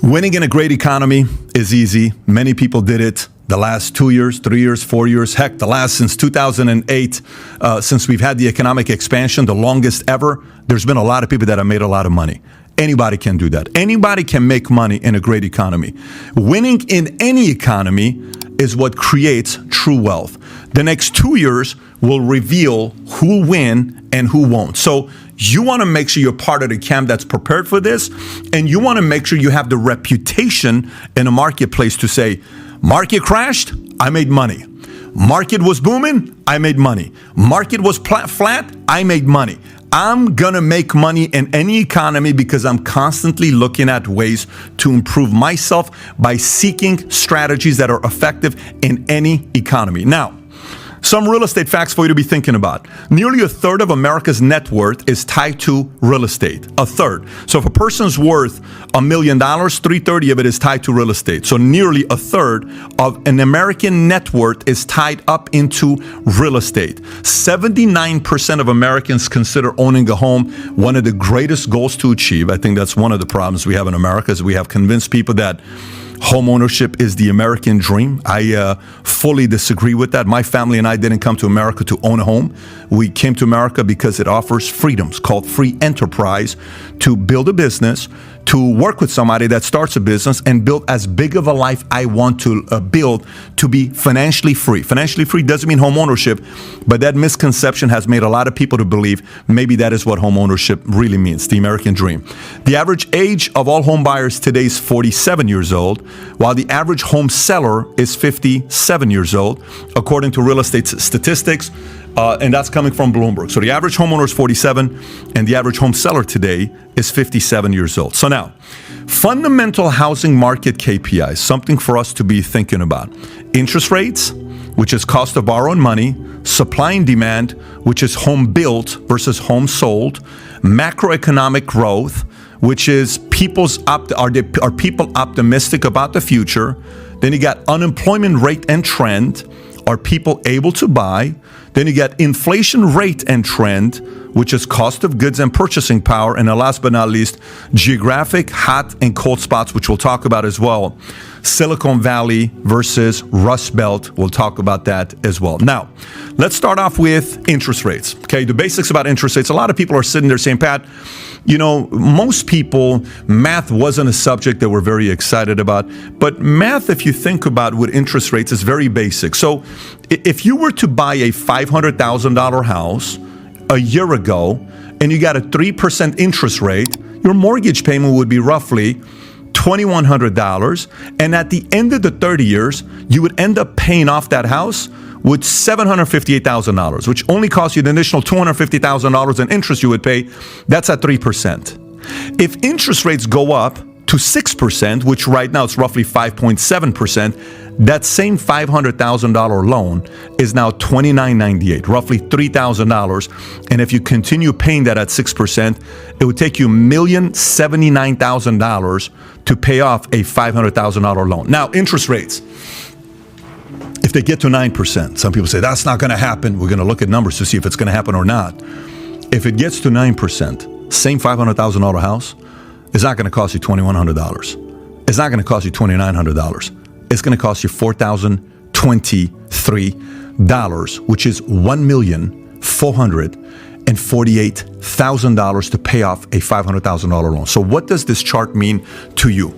Winning in a great economy is easy. Many people did it the last 2 years, 3 years, 4 years, heck, the last since 2008, since we've had the economic expansion, the longest ever. There's been a lot of people that have made a lot of money. Anybody can do that. Anybody can make money in a great economy. Winning in any economy is what creates true wealth. The next 2 years will reveal who will win and who won't. So you want to make sure you're part of the camp that's prepared for this, and you want to make sure you have the reputation in a marketplace to say, market crashed, I made money. Market was booming, I made money. Market was flat, I made money. I'm going to make money in any economy because I'm constantly looking at ways to improve myself by seeking strategies that are effective in any economy. Now, some real estate facts for you to be thinking about. Nearly a third of America's net worth is tied to real estate. A third. So if a person's worth $1 million, 3/30 of it is tied to real estate. So nearly a third of an American net worth is tied up into real estate. 79% of Americans consider owning a home one of the greatest goals to achieve. I think that's one of the problems we have in America, is we have convinced people that home ownership is the American dream. I fully disagree with that. My family and I didn't come to America to own a home. We came to America because it offers freedoms called free enterprise to build a business, to work with somebody that starts a business and build as big of a life I want to build to be financially free. Financially free doesn't mean home ownership, but that misconception has made a lot of people to believe maybe that is what home ownership really means, the American dream. The average age of all home buyers today is 47 years old, while the average home seller is 57 years old, according to real estate statistics. And that's coming from Bloomberg. So the average homeowner is 47, and the average home seller today is 57 years old. So now, fundamental housing market KPIs, something for us to be thinking about. Interest rates, which is cost of borrowing money. Supply and demand, which is home built versus home sold. Macroeconomic growth, which is are people optimistic about the future? Then you got unemployment rate and trend. Are people able to buy? Then you get inflation rate and trend, which is cost of goods and purchasing power. And last but not least, geographic hot and cold spots, which we'll talk about as well. Silicon Valley versus Rust Belt. We'll talk about that as well. Now, let's start off with interest rates. Okay, the basics about interest rates. A lot of people are sitting there saying, Pat, you know, most people, math wasn't a subject that we're very excited about. But math, if you think about with interest rates, is very basic. So if you were to buy a $500,000 house a year ago and you got a 3% interest rate, your mortgage payment would be roughly $2,100. And at the end of the 30 years, you would end up paying off that house with $758,000, which only costs you the additional $250,000 in interest you would pay. That's at 3%. If interest rates go up to 6%, which right now it's roughly 5.7%, that same $500,000 loan is now $2,998, roughly $3,000. And if you continue paying that at 6%, it would take you $1,079,000 to pay off a $500,000 loan. Now, interest rates. If they get to 9%, some people say that's not going to happen. We're going to look at numbers to see if it's going to happen or not. If it gets to 9%, same $500,000 house is not going to cost you $2,100. It's not going to cost you $2,900. It's going to cost you $4,023, which is $1,448,000 to pay off a $500,000 loan. So what does this chart mean to you?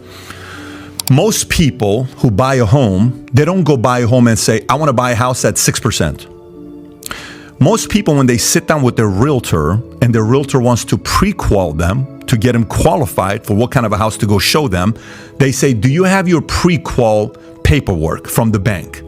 Most people who buy a home, they don't go buy a home and say, I want to buy a house at 6%. Most people, when they sit down with their realtor and their realtor wants to pre-qual them to get them qualified for what kind of a house to go show them, they say, do you have your pre-qual paperwork from the bank?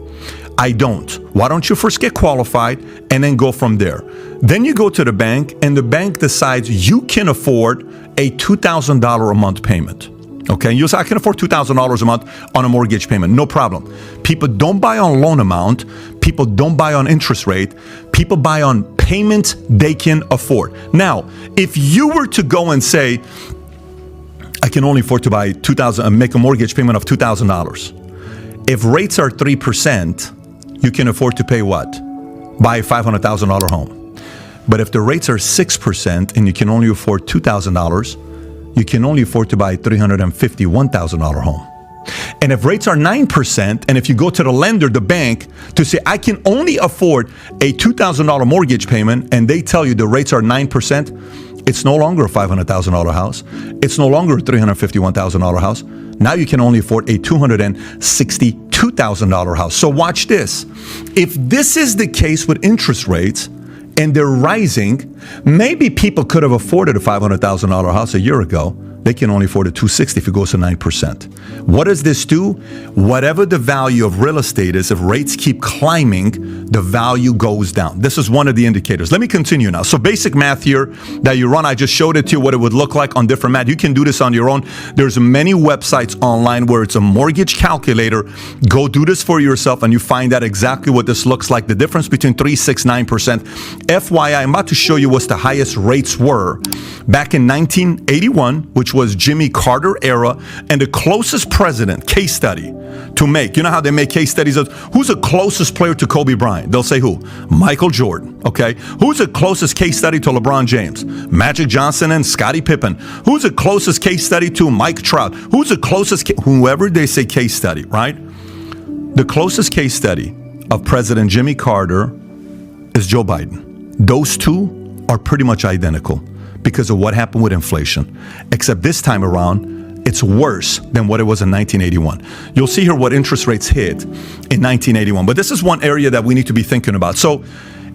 I don't. Why don't you first get qualified and then go from there? Then you go to the bank and the bank decides you can afford a $2,000 a month payment. Okay, you say, I can afford $2,000 a month on a mortgage payment. No problem. People don't buy on loan amount. People don't buy on interest rate. People buy on payment they can afford. Now, if you were to go and say, I can only afford to buy $2,000 and make a mortgage payment of $2,000. If rates are 3%, you can afford to pay what? Buy a $500,000 home. But if the rates are 6% and you can only afford $2,000, you can only afford to buy a $351,000 home. And if rates are 9%, and if you go to the lender, the bank, to say, I can only afford a $2,000 mortgage payment, and they tell you the rates are 9%, it's no longer a $500,000 house. It's no longer a $351,000 house. Now you can only afford a $262,000 house. So watch this. If this is the case with interest rates, and they're rising, maybe people could have afforded a $500,000 house a year ago. They can only afford a $260,000 if it goes to 9%. What does this do? Whatever the value of real estate is, if rates keep climbing, the value goes down. This is one of the indicators. Let me continue now. So basic math here that you run, I just showed it to you what it would look like on different math. You can do this on your own. There's many websites online where it's a mortgage calculator. Go do this for yourself and you find out exactly what this looks like. The difference between 3%, 6%, 9%. FYI, I'm about to show you what the highest rates were back in 1981, which was Jimmy Carter era, and the closest president, case study, to make. You know how they make case studies of who's the closest player to Kobe Bryant? They'll say who? Michael Jordan, okay? Who's the closest case study to LeBron James? Magic Johnson and Scottie Pippen. Who's the closest case study to Mike Trout? Who's the closest, whoever they say case study, right? The closest case study of President Jimmy Carter is Joe Biden. Those two are pretty much identical because of what happened with inflation. Except this time around, it's worse than what it was in 1981. You'll see here what interest rates hit in 1981. But this is one area that we need to be thinking about. So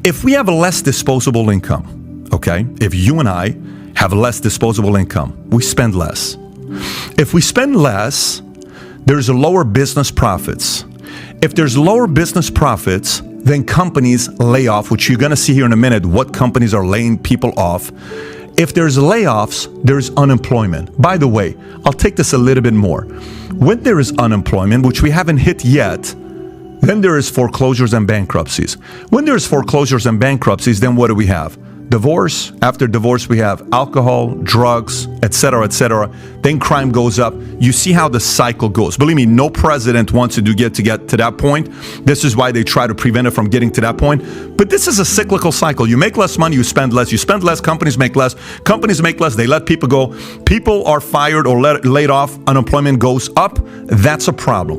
if we have a less disposable income, okay, if you and I have less disposable income, we spend less. If we spend less, there's a lower business profits. If there's lower business profits, then companies lay off, which you're going to see here in a minute, what companies are laying people off. If there's layoffs, there's unemployment. By the way, I'll take this a little bit more. When there is unemployment, which we haven't hit yet, then there is foreclosures and bankruptcies. When there's foreclosures and bankruptcies, then what do we have? Divorce. After divorce, we have alcohol, drugs, etc., etc. Then crime goes up. You see how the cycle goes. Believe me, no president wants to get to that point. This is why they try to prevent it from getting to that point. But this is a cyclical cycle. You make less money, you spend less. You spend less, companies make less. Companies make less, they let people go. People are fired or laid off. Unemployment goes up. That's a problem.